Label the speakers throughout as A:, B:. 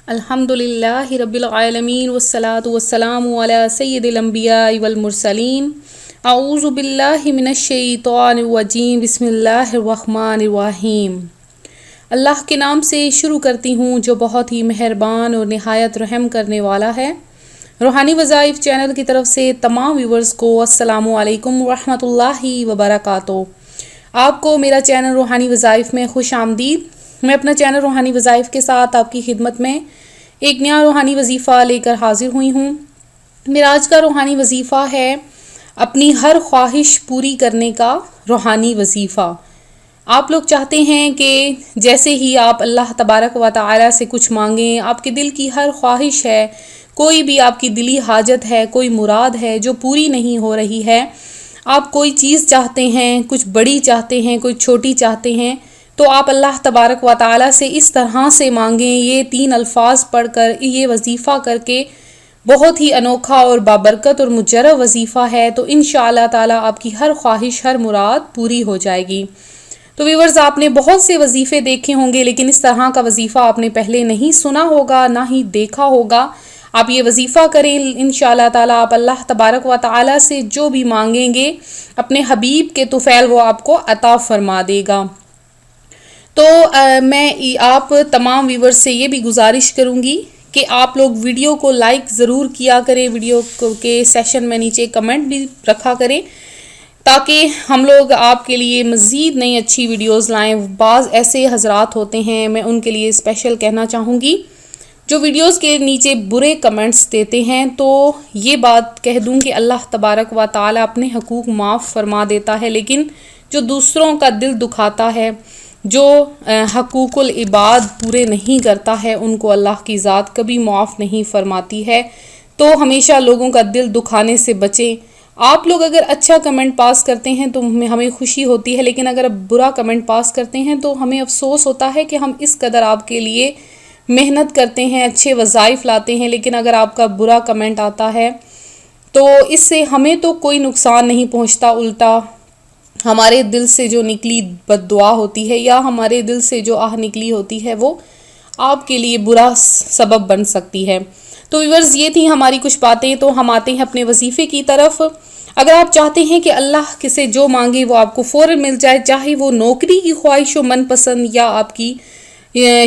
A: الحمدللہ رب العالمین والصلاة والسلام علی سید الانبیاء والمرسلین اعوذ باللہ من الشیطان الرجیم بسم اللہ الرحمن الرحیم۔ اللہ کے نام سے شروع کرتی ہوں جو بہت ہی مہربان اور نہایت رحم کرنے والا ہے۔ روحانی وظائف چینل کی طرف سے تمام ویورز کو السلام علیکم ورحمۃ اللہ وبرکاتہ۔ آپ کو میرا چینل روحانی وظائف میں خوش آمدید۔ میں اپنا چینل روحانی وظائف کے ساتھ آپ کی خدمت میں ایک نیا روحانی وظیفہ لے کر حاضر ہوئی ہوں۔ میرا آج کا روحانی وظیفہ ہے اپنی ہر خواہش پوری کرنے کا روحانی وظیفہ۔ آپ لوگ چاہتے ہیں کہ جیسے ہی آپ اللہ تبارک و تعالی سے کچھ مانگیں، آپ کے دل کی ہر خواہش ہے، کوئی بھی آپ کی دلی حاجت ہے، کوئی مراد ہے جو پوری نہیں ہو رہی ہے، آپ کوئی چیز چاہتے ہیں، کچھ بڑی چاہتے ہیں، کوئی چھوٹی چاہتے ہیں، تو آپ اللہ تبارک و تعالی سے اس طرح سے مانگیں۔ یہ 3 الفاظ پڑھ کر، یہ وظیفہ کر کے بہت ہی انوکھا اور بابرکت اور مجرب وظیفہ ہے، تو انشاءاللہ تعالی آپ کی ہر خواہش، ہر مراد پوری ہو جائے گی۔ تو ویورز، آپ نے بہت سے وظیفے دیکھے ہوں گے، لیکن اس طرح کا وظیفہ آپ نے پہلے نہیں سنا ہوگا، نہ ہی دیکھا ہوگا۔ آپ یہ وظیفہ کریں، انشاءاللہ تعالی آپ اللہ تبارک و تعالی سے جو بھی مانگیں گے، اپنے حبیب کے طفیل وہ آپ کو عطا فرما دے گا۔ تو میں آپ تمام ویورز سے یہ بھی گزارش کروں گی کہ آپ لوگ ویڈیو کو لائک ضرور کیا کریں، ویڈیو کے سیشن میں نیچے کمنٹ بھی رکھا کریں تاکہ ہم لوگ آپ کے لیے مزید نئی اچھی ویڈیوز لائیں۔ بعض ایسے حضرات ہوتے ہیں، میں ان کے لیے اسپیشل کہنا چاہوں گی، جو ویڈیوز کے نیچے برے کمنٹس دیتے ہیں، تو یہ بات کہہ دوں کہ اللہ تبارک و تعالی اپنے حقوق معاف فرما دیتا ہے، لیکن جو دوسروں کا دل دکھاتا ہے، جو حقوق العباد پورے نہیں کرتا ہے، ان کو اللہ کی ذات کبھی معاف نہیں فرماتی ہے۔ تو ہمیشہ لوگوں کا دل دکھانے سے بچیں۔ آپ لوگ اگر اچھا کمنٹ پاس کرتے ہیں تو ہمیں خوشی ہوتی ہے، لیکن اگر برا کمنٹ پاس کرتے ہیں تو ہمیں افسوس ہوتا ہے کہ ہم اس قدر آپ کے لیے محنت کرتے ہیں، اچھے وظائف لاتے ہیں، لیکن اگر آپ کا برا کمنٹ آتا ہے تو اس سے ہمیں تو کوئی نقصان نہیں پہنچتا، الٹا ہمارے دل سے جو نکلی بد دعا ہوتی ہے یا ہمارے دل سے جو آہ نکلی ہوتی ہے وہ آپ کے لیے برا سبب بن سکتی ہے۔ تو ویورز، یہ تھی ہماری کچھ باتیں، تو ہم آتے ہیں اپنے وظیفے کی طرف۔ اگر آپ چاہتے ہیں کہ اللہ سے جو مانگے وہ آپ کو فوراً مل جائے، چاہے وہ نوکری کی خواہش ہو من پسند، یا آپ کی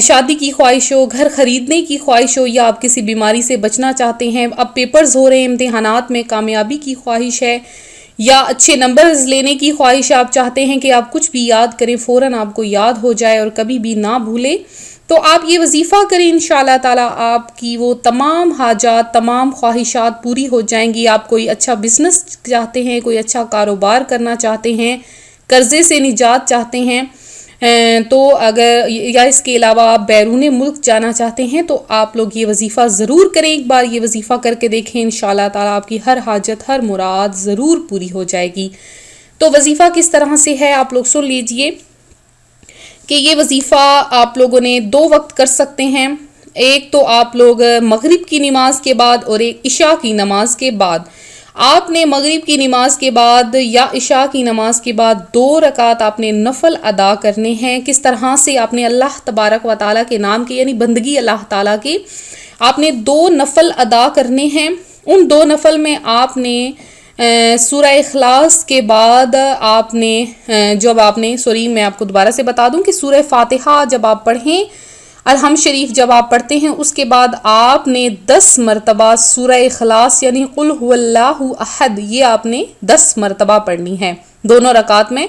A: شادی کی خواہش ہو، گھر خریدنے کی خواہش ہو، یا آپ کسی بیماری سے بچنا چاہتے ہیں، اب پیپرز ہو رہے ہیں، امتحانات میں کامیابی کی خواہش ہے، یا اچھے نمبرز لینے کی خواہش، آپ چاہتے ہیں کہ آپ کچھ بھی یاد کریں فوراً آپ کو یاد ہو جائے اور کبھی بھی نہ بھولے، تو آپ یہ وظیفہ کریں، انشاءاللہ تعالی آپ کی وہ تمام حاجات، تمام خواہشات پوری ہو جائیں گی۔ آپ کوئی اچھا بزنس چاہتے ہیں، کوئی اچھا کاروبار کرنا چاہتے ہیں، قرضے سے نجات چاہتے ہیں، تو اگر یا اس کے علاوہ آپ بیرون ملک جانا چاہتے ہیں تو آپ لوگ یہ وظیفہ ضرور کریں۔ ایک بار یہ وظیفہ کر کے دیکھیں، انشاءاللہ تعالی آپ کی ہر حاجت، ہر مراد ضرور پوری ہو جائے گی۔ تو وظیفہ کس طرح سے ہے آپ لوگ سن لیجئے کہ یہ وظیفہ آپ لوگوں نے 2 وقت کر سکتے ہیں۔ ایک تو آپ لوگ مغرب کی نماز کے بعد اور ایک عشاء کی نماز کے بعد۔ آپ نے مغرب کی نماز کے بعد یا عشاء کی نماز کے بعد 2 رکعت آپ نے نفل ادا کرنے ہیں۔ کس طرح سے؟ آپ نے اللہ تبارک و تعالیٰ کے نام کے، یعنی بندگی اللہ تعالیٰ کے، آپ نے 2 نفل ادا کرنے ہیں۔ ان 2 نفل میں آپ نے سورہ اخلاص کے بعد آپ نے میں آپ کو دوبارہ سے بتا دوں کہ سورہ فاتحہ جب آپ پڑھیں، الحمد شریف جب آپ پڑھتے ہیں، اس کے بعد آپ نے 10 مرتبہ سورہ اخلاص یعنی قل هو اللہ احد، یہ آپ نے 10 مرتبہ پڑھنی ہے دونوں رکعت میں۔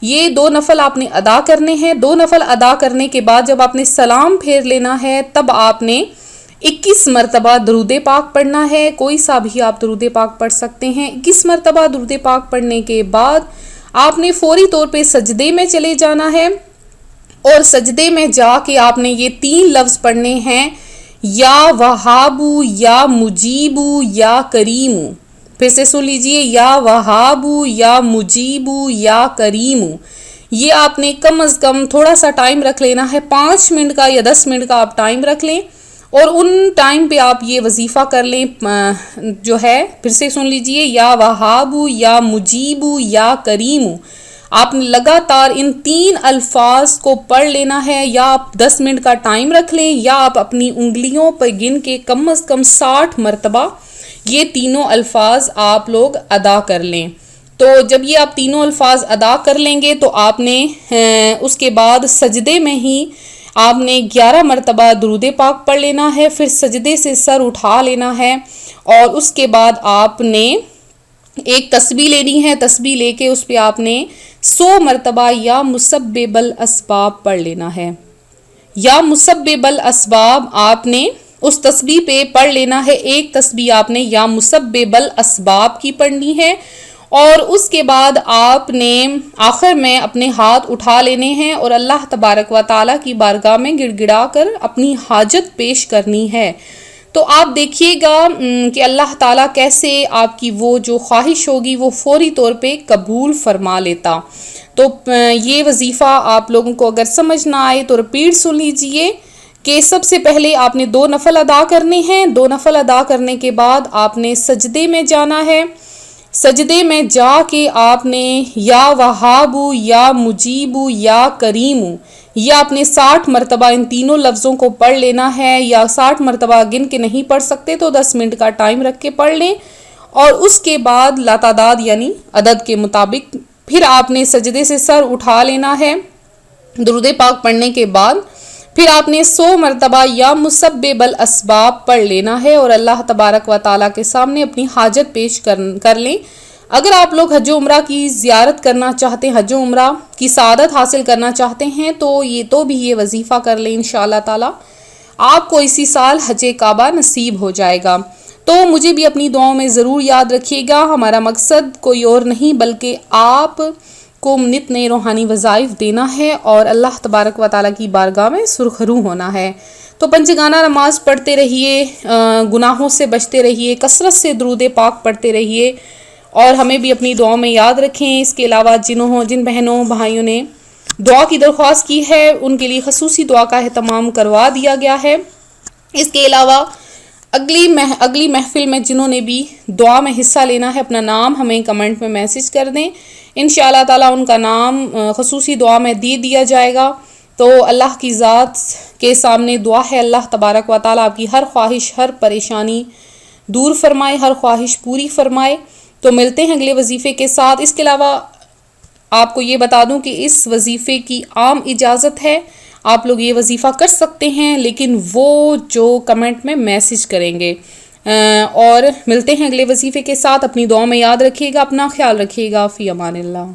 A: یہ 2 نفل آپ نے ادا کرنے ہیں۔ 2 نفل ادا کرنے کے بعد جب آپ نے سلام پھیر لینا ہے، تب آپ نے 21 مرتبہ درود پاک پڑھنا ہے۔ کوئی سا بھی آپ درود پاک پڑھ سکتے ہیں۔ 21 مرتبہ درود پاک پڑھنے کے بعد آپ نے فوری طور پہ سجدے میں چلے جانا ہے، اور سجدے میں جا کے آپ نے یہ 3 لفظ پڑھنے ہیں، یا وہابو، یا مجیبو، یا کریمو۔ پھر سے سن لیجئے، یا وہابو، یا مجیبو، یا کریمو۔ یہ آپ نے کم از کم تھوڑا سا ٹائم رکھ لینا ہے، 5 منٹ کا یا 10 منٹ کا آپ ٹائم رکھ لیں، اور ان ٹائم پہ آپ یہ وظیفہ کر لیں جو ہے۔ پھر سے سن لیجئے، یا وہابو، یا مجیبو، یا کریمو۔ آپ نے لگاتار ان 3 الفاظ کو پڑھ لینا ہے، یا آپ 10 منٹ کا ٹائم رکھ لیں، یا آپ اپنی انگلیوں پر گن کے کم از کم 60 مرتبہ یہ تینوں الفاظ آپ لوگ ادا کر لیں۔ تو جب یہ آپ تینوں الفاظ ادا کر لیں گے تو آپ نے اس کے بعد سجدے میں ہی آپ نے 11 مرتبہ درود پاک پڑھ لینا ہے، پھر سجدے سے سر اٹھا لینا ہے، اور اس کے بعد آپ نے ایک تسبیح لینی ہے، تسبیح لے کے اس پہ آپ نے 100 مرتبہ یا مسبب الاسباب پڑھ لینا ہے۔ یا مسبب الاسباب آپ نے اس تسبیح پہ پڑھ لینا ہے، ایک تسبیح آپ نے یا مسبب الاسباب کی پڑھنی ہے، اور اس کے بعد آپ نے آخر میں اپنے ہاتھ اٹھا لینے ہیں اور اللہ تبارک و تعالیٰ کی بارگاہ میں گڑ گڑا کر اپنی حاجت پیش کرنی ہے۔ تو آپ دیکھیے گا کہ اللہ تعالیٰ کیسے آپ کی وہ جو خواہش ہوگی وہ فوری طور پہ قبول فرما لیتا۔ تو یہ وظیفہ آپ لوگوں کو اگر سمجھ نہ آئے تو رپیٹ سن لیجئے کہ سب سے پہلے آپ نے 2 نفل ادا کرنے ہیں، 2 نفل ادا کرنے کے بعد آپ نے سجدے میں جانا ہے، سجدے میں جا کے آپ نے یا وہابو یا مجیبو یا کریمو یہ آپ نے 60 مرتبہ ان تینوں لفظوں کو پڑھ لینا ہے، یا 60 مرتبہ گن کے نہیں پڑھ سکتے تو 10 منٹ کا ٹائم رکھ کے پڑھ لیں، اور اس کے بعد لاتعداد یعنی عدد کے مطابق پھر آپ نے سجدے سے سر اٹھا لینا ہے درود پاک پڑھنے کے بعد، پھر آپ نے 100 مرتبہ یا مسبب الاسباب پڑھ لینا ہے اور اللہ تبارک و تعالیٰ کے سامنے اپنی حاجت پیش کر لیں۔ اگر آپ لوگ حج و عمرہ کی زیارت کرنا چاہتے ہیں، حج و عمرہ کی سعادت حاصل کرنا چاہتے ہیں تو بھی یہ وظیفہ کر لیں انشاءاللہ تعالیٰ، آپ کو اسی سال حج کعبہ نصیب ہو جائے گا۔ تو مجھے بھی اپنی دعاؤں میں ضرور یاد رکھیے گا، ہمارا مقصد کوئی اور نہیں بلکہ آپ کو نت نئے روحانی وظائف دینا ہے اور اللہ تبارک و تعالیٰ کی بارگاہ میں سرخرو ہونا ہے۔ تو پنجگانہ نماز پڑھتے رہیے، گناہوں سے بچتے رہیے، کثرت سے درود پاک پڑھتے رہیے، اور ہمیں بھی اپنی دعاؤں میں یاد رکھیں۔ اس کے علاوہ جن بہنوں بھائیوں نے دعا کی درخواست کی ہے ان کے لیے خصوصی دعا کا اہتمام کروا دیا گیا ہے۔ اس کے علاوہ اگلی محفل میں جنہوں نے بھی دعا میں حصہ لینا ہے اپنا نام ہمیں کمنٹ میں میسج کر دیں، انشاءاللہ تعالیٰ ان کا نام خصوصی دعا میں دے دیا جائے گا۔ تو اللہ کی ذات کے سامنے دعا ہے اللہ تبارک و تعالیٰ آپ کی ہر خواہش، ہر پریشانی دور فرمائے، ہر خواہش پوری فرمائے۔ تو ملتے ہیں اگلے وظیفے کے ساتھ۔ اس کے علاوہ آپ کو یہ بتا دوں کہ اس وظیفے کی عام اجازت ہے، آپ لوگ یہ وظیفہ کر سکتے ہیں لیکن وہ جو کمنٹ میں میسج کریں گے۔ اور ملتے ہیں اگلے وظیفے کے ساتھ، اپنی دعاؤں میں یاد رکھیے گا، اپنا خیال رکھیے گا، فی امان اللہ۔